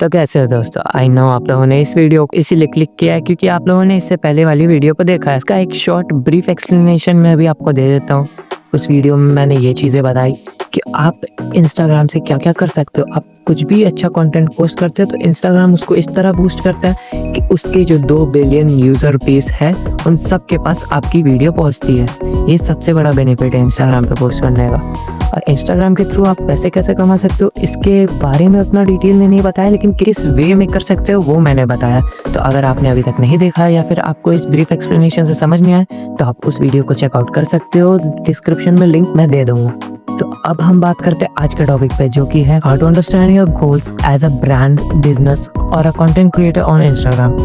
तो कैसे हो दोस्तों? आई नो आप लोगों ने इस वीडियो को इसीलिए क्लिक किया है क्योंकि आप लोगों ने इससे पहले वाली वीडियो को देखा है। इसका एक शॉर्ट ब्रीफ एक्सप्लेनेशन मैं अभी आपको दे देता हूँ। उस वीडियो में मैंने ये चीज़ें बताई कि आप इंस्टाग्राम से क्या क्या कर सकते हो। आप कुछ भी अच्छा कंटेंट पोस्ट करते हो तो इंस्टाग्राम उसको इस तरह बूस्ट करता है कि उसके जो 2 बिलियन यूज़र बेस है उन सब के पास आपकी वीडियो पहुँचती है। ये सबसे बड़ा बेनिफिट है इंस्टाग्राम पे पोस्ट करने का। और इंस्टाग्राम के थ्रू आप पैसे कैसे कमा सकते हो इसके बारे में उतना डिटेल में नहीं बताया, लेकिन किस वे में कर सकते हो वो मैंने बताया। तो अगर आपने अभी तक नहीं देखा है या फिर आपको इस ब्रीफ एक्सप्लेनेशन से समझ नहीं आया तो आप उस वीडियो को चेकआउट कर सकते हो। डिस्क्रिप्शन में लिंक मैं दे दूंगा। तो अब हम बात करते हैं आज के टॉपिक पे, जो कि है how to understand your goals as a brand, business और a content creator on Instagram.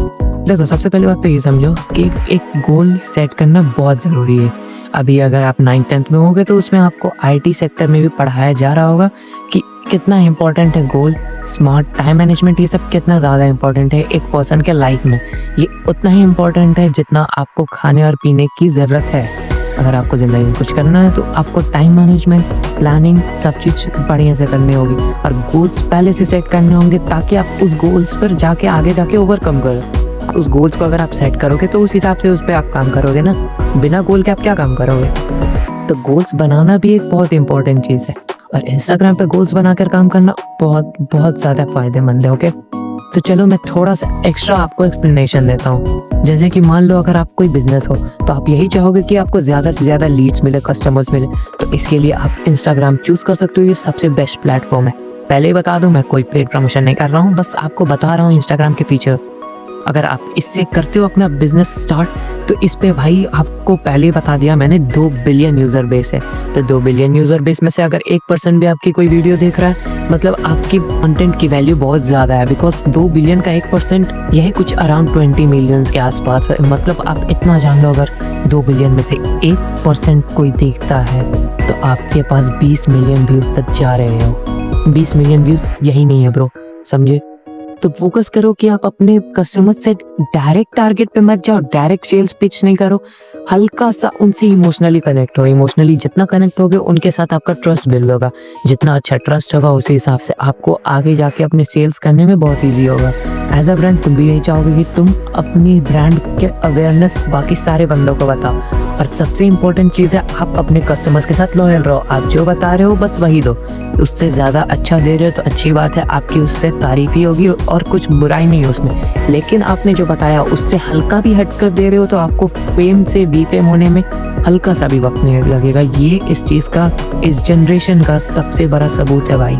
देखो, सबसे पहली बात तो ये समझो कि एक गोल सेट करना बहुत ज़रूरी है। अभी अगर आप 9th-10th में होंगे तो उसमें आपको IT सेक्टर में भी पढ़ाया जा रहा होगा कि कितना इम्पोर्टेंट है गोल, स्मार्ट टाइम मैनेजमेंट, ये सब कितना ज़्यादा इम्पोर्टेंट है एक पर्सन के लाइफ में। ये उतना ही इम्पोर्टेंट है जितना आपको खाने और पीने की ज़रूरत है। अगर आपको ज़िंदगी में कुछ करना है तो आपको टाइम मैनेजमेंट, प्लानिंग, सब चीज़ बढ़िया से करनी होगी और गोल्स पहले से सेट करने होंगे ताकि आप उस गोल्स पर जाके आगे जाके ओवरकम करो। उस गोल्स को अगर आप सेट करोगे तो उस हिसाब से उस पर आप काम करोगे ना। बिना गोल के आप क्या काम करोगे? तो गोल्स बनाना भी एक बहुत इंपॉर्टेंट चीज़ है और इंस्टाग्राम पे गोल्स बनाकर काम करना बहुत बहुत ज़्यादा फायदेमंद है। ओके, तो चलो मैं थोड़ा सा एक्स्ट्रा आपको एक्सप्लेनेशन देता हूँ। जैसे कि मान लो अगर आप कोई बिजनेस हो तो आप यही चाहोगे कि आपको ज़्यादा से ज़्यादा लीड्स मिले, कस्टमर्स मिले, तो इसके लिए आप इंस्टाग्राम चूज़ कर सकते हो। ये सबसे बेस्ट प्लेटफॉर्म है। पहले ही बता दूँ, मैं कोई पेड प्रमोशन नहीं कर रहा हूँ, बस आपको बता रहा हूँ इंस्टाग्राम के फीचर्स। अगर आप इससे करते हो अपना बिजनेस स्टार्ट तो इस पे भाई आपको पहले ही बता दिया मैंने 2 बिलियन यूज़र बेस है। तो 2 बिलियन यूज़र बेस में से अगर 1% भी आपकी कोई वीडियो देख रहा है मतलब आपकी कंटेंट की वैल्यू बहुत ज़्यादा है। बिकॉज 2 बिलियन का 1% यही कुछ अराउंड 20 मिलियंस के आसपास है। मतलब आप इतना जान लो, अगर 2 बिलियन में से 1% कोई देखता है तो आपके पास 20 मिलियन व्यूज़ तक जा रहे हो। 20 मिलियन व्यूज़ यही नहीं है ब्रो, समझे? तो फोकस करो कि आप अपने कस्टमर से डायरेक्ट टारगेट पे मत जाओ, डायरेक्ट सेल्स पिच नहीं करो, हल्का सा उनसे इमोशनली कनेक्ट हो। इमोशनली जितना कनेक्ट होगे उनके साथ आपका ट्रस्ट बिल्ड होगा। जितना अच्छा ट्रस्ट होगा उसी हिसाब से आपको आगे जाके अपने सेल्स करने में बहुत ईजी होगा। एज अ ब्रांड तुम भी यही चाहोगे कि तुम अपनी ब्रांड के अवेयरनेस बाकी सारे बंदों को बताओ। और सबसे इम्पोर्टेंट चीज़ है आप अपने कस्टमर्स के साथ लॉयल रहो। आप जो बता रहे हो बस वही दो। उससे ज़्यादा अच्छा दे रहे हो तो अच्छी बात है, आपकी उससे तारीफ ही होगी और कुछ बुराई नहीं है उसमें। लेकिन आपने जो बताया उससे हल्का भी हट कर दे रहे हो तो आपको फेम से डीफेम होने में हल्का सा भी वक्त नहीं लगेगा। ये इस चीज़ का, इस जनरेशन का सबसे बड़ा सबूत है भाई।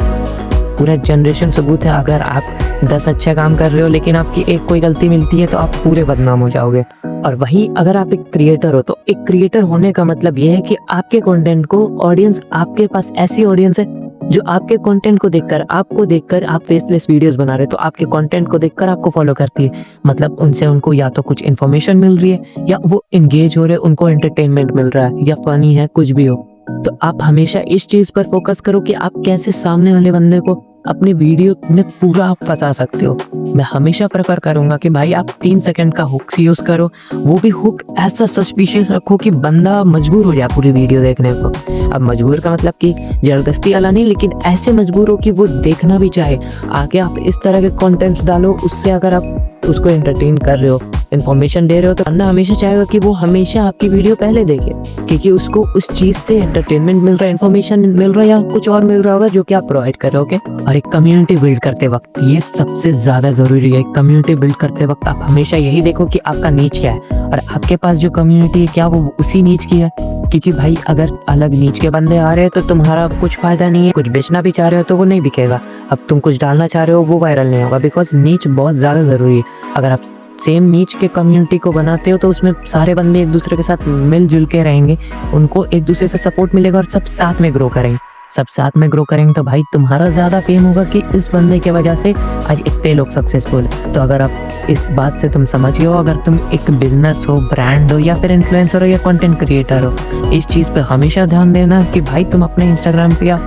पूरा जनरेशन सबूत है। अगर आप 10 अच्छे काम कर रहे हो लेकिन आपकी एक कोई गलती मिलती है तो आप पूरे बदनाम हो जाओगे। और वही अगर आप एक क्रिएटर हो तो एक क्रिएटर होने का मतलब ये है कि आपके कंटेंट को ऑडियंस, आपके पास ऐसी ऑडियंस है जो आपके कंटेंट को देखकर, आपको देखकर, आप फेसलेस वीडियोस बना रहे हो तो आपके कंटेंट को देखकर आपको फॉलो करती है। मतलब उनसे उनको या तो कुछ इन्फॉर्मेशन मिल रही है या वो इंगेज हो रहे हैं, उनको एंटरटेनमेंट मिल रहा है या फनी है, कुछ भी हो। तो आप हमेशा इस चीज पर फोकस करो कि आप कैसे सामने वाले बंदे को अपने वीडियो में पूरा आप फंसा सकते हो। मैं हमेशा प्रेफर करूंगा कि भाई आप 3 सेकंड का हुक्स यूज करो, वो भी हुक ऐसा सस्पिशियस रखो कि बंदा मजबूर हो जाए पूरी वीडियो देखने को। अब मजबूर का मतलब कि जबरदस्ती वाला नहीं, लेकिन ऐसे मजबूर हो कि वो देखना भी चाहे। आगे आप इस तरह के कंटेंट्स डालो, उससे अगर आप उसको एंटरटेन कर रहे हो, इन्फॉर्मेशन दे रहे हो तो बंदा हमेशा चाहेगा कि वो हमेशा आपकी वीडियो पहले देखे, क्योंकि उसको उस चीज से एंटरटेनमेंट मिल रहा है, इन्फॉर्मेशन मिल रहा है या कुछ और मिल रहा होगा जो कि आप प्रोवाइड कर रहे हो। और एक कम्युनिटी बिल्ड करते वक्त ये सबसे ज्यादा जरूरी है। कम्युनिटी बिल्ड करते वक्त आप हमेशा यही देखो कि आपका नीच क्या है और आपके पास जो कम्युनिटी है क्या वो उसी नीच की है। क्योंकि भाई अगर अलग नीच के बंदे आ रहे हैं तो तुम्हारा कुछ फायदा नहीं है। कुछ बेचना भी चाह रहे हो तो वो नहीं बिकेगा। अब तुम कुछ डालना चाह रहे हो वो वायरल नहीं होगा। बिकॉज नीच बहुत ज्यादा जरूरी है। अगर आप सेम नीच के कम्युनिटी को बनाते हो तो उसमें सारे बंदे एक दूसरे के साथ मिलजुल के रहेंगे, उनको एक दूसरे से सपोर्ट मिलेगा और सब साथ में ग्रो करेंगे। सब साथ में ग्रो करेंगे तो भाई तुम्हारा ज्यादा फेम होगा कि इस बंदे की वजह से आज इतने लोग सक्सेसफुल। तो अगर आप इस बात से तुम समझिए हो, अगर तुम एक बिजनेस हो, ब्रांड हो या फिर इन्फ्लुएंसर हो या कंटेंट क्रिएटर हो, इस चीज पे हमेशा ध्यान देना कि भाई तुम अपने इंस्टाग्राम पे या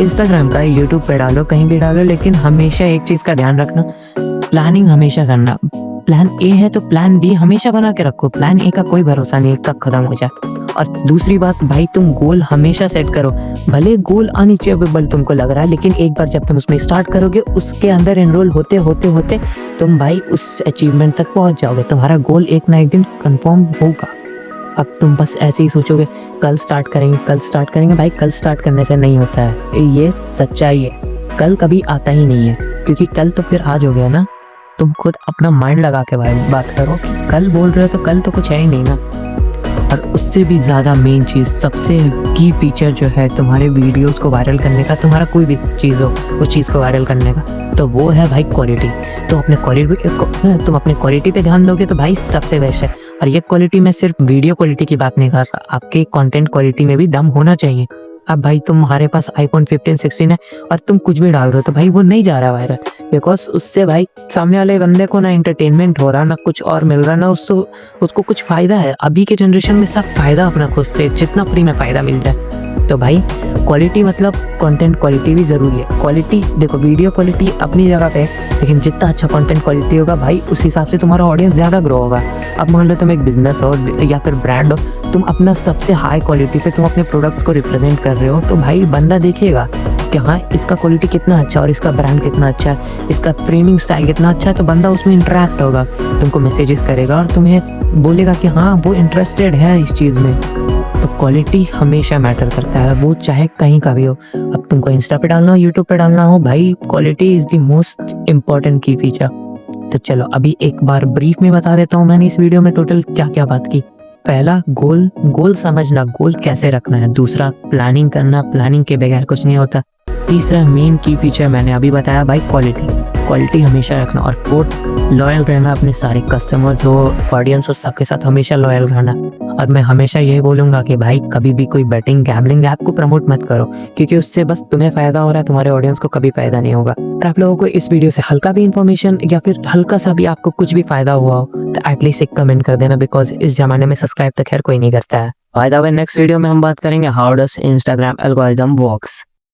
इंस्टाग्राम का यूट्यूब पे डालो, कहीं भी डालो, लेकिन हमेशा एक चीज का ध्यान रखना, प्लानिंग हमेशा करना। प्लान ए है तो प्लान बी हमेशा बना के रखो। प्लान ए का कोई भरोसा नहीं, कब खत्म हो जाए। और दूसरी बात भाई, तुम गोल हमेशा सेट करो। भले गोल अनअचीवेबल तुमको लग रहा है, लेकिन एक बार जब तुम उसमें स्टार्ट करोगे, उसके अंदर एनरोल होते होते होते तुम भाई उस अचीवमेंट तक पहुंच जाओगे। तुम्हारा गोल एक ना एक दिन कंफर्म होगा। अब तुम बस ऐसे ही सोचोगे कल स्टार्ट करेंगे, कल स्टार्ट करेंगे। भाई कल स्टार्ट करने से नहीं होता है, ये सच्चाई है। कल कभी आता ही नहीं है, क्योंकि कल तो फिर आज हो गया ना। तुम खुद अपना माइंड लगा के भाई बात करो कि कल बोल रहे हो तो कल तो कुछ है ही नहीं ना। और उससे भी ज़्यादा मेन चीज़, सबसे की फीचर जो है तुम्हारे वीडियोस को वायरल करने का, तुम्हारा कोई भी चीज़ हो उस चीज़ को वायरल करने का, तो वो है भाई क्वालिटी। तो तुम अपने क्वालिटी पे ध्यान दोगे तो भाई सबसे बेस्ट है। और ये क्वालिटी मैं सिर्फ वीडियो क्वालिटी की बात नहीं कर रहा, आपके कंटेंट क्वालिटी में भी दम होना चाहिए। अब भाई तुम्हारे पास iPhone 15, 16 है और तुम कुछ भी डाल रहे हो तो भाई वो नहीं जा रहा वायरल, बिकॉज उससे भाई सामने वाले बंदे को ना एंटरटेनमेंट हो रहा, ना कुछ और मिल रहा, ना उसको कुछ फायदा है। अभी के जनरेशन में सब फायदा अपना खोजते, जितना फ्री में फायदा मिल जाए। तो भाई क्वालिटी मतलब कंटेंट क्वालिटी भी ज़रूरी है। क्वालिटी देखो, वीडियो क्वालिटी अपनी जगह पे है, लेकिन जितना अच्छा कंटेंट क्वालिटी होगा भाई उस हिसाब से तुम्हारा ऑडियंस ज़्यादा ग्रो होगा। अब मान लो तुम एक बिजनेस हो या फिर ब्रांड हो, तुम अपना सबसे हाई क्वालिटी पे तुम अपने प्रोडक्ट्स को रिप्रेजेंट कर रहे हो, तो भाई बंदा देखेगा कि हाँ इसका क्वालिटी कितना अच्छा है और इसका ब्रांड कितना अच्छा है, इसका फ्रेमिंग स्टाइल कितना अच्छा है। तो बंदा उसमें इंटरेक्ट होगा, तुमको मैसेजेस करेगा और तुम्हें बोलेगा कि हाँ वो इंटरेस्टेड है इस चीज़ में। तो क्वालिटी हमेशा मैटर करता है, वो चाहे कहीं का भी हो। अब तुमको इंस्टा पे डालना हो, यूट्यूब पे डालना हो, भाई quality is the most important की फीचर। तो चलो अभी एक बार ब्रीफ में बता देता हूँ मैंने इस वीडियो में टोटल क्या क्या बात की। पहला, गोल समझना, गोल कैसे रखना है। दूसरा, प्लानिंग करना, प्लानिंग के बगैर कुछ नहीं होता। तीसरा मेन की फीचर मैंने अभी बताया भाई, क्वालिटी हमेशा रखना। और फोर्थ, लॉयल रहना, अपने सारे कस्टमर्स हो, ऑडियंस हो, सबके साथ हमेशा लॉयल रहना। और मैं हमेशा ये बोलूँगा कि भाई कभी भी कोई बेटिंग गैम्बलिंग ऐप को प्रमोट मत करो, क्योंकि उससे बस तुम्हें फ़ायदा हो रहा है, तुम्हारे ऑडियंस को कभी फ़ायदा नहीं होगा। तो आप लोगों को इस वीडियो से हल्का भी इन्फॉर्मेशन या फिर हल्का सा भी आपको कुछ भी फ़ायदा हुआ हो तो एटलीस्ट एक कमेंट कर देना, बिकॉज इस ज़माने में सब्सक्राइब तो खैर कोई नहीं करता है। By the way next video में हम बात करेंगे how does Instagram algorithm works.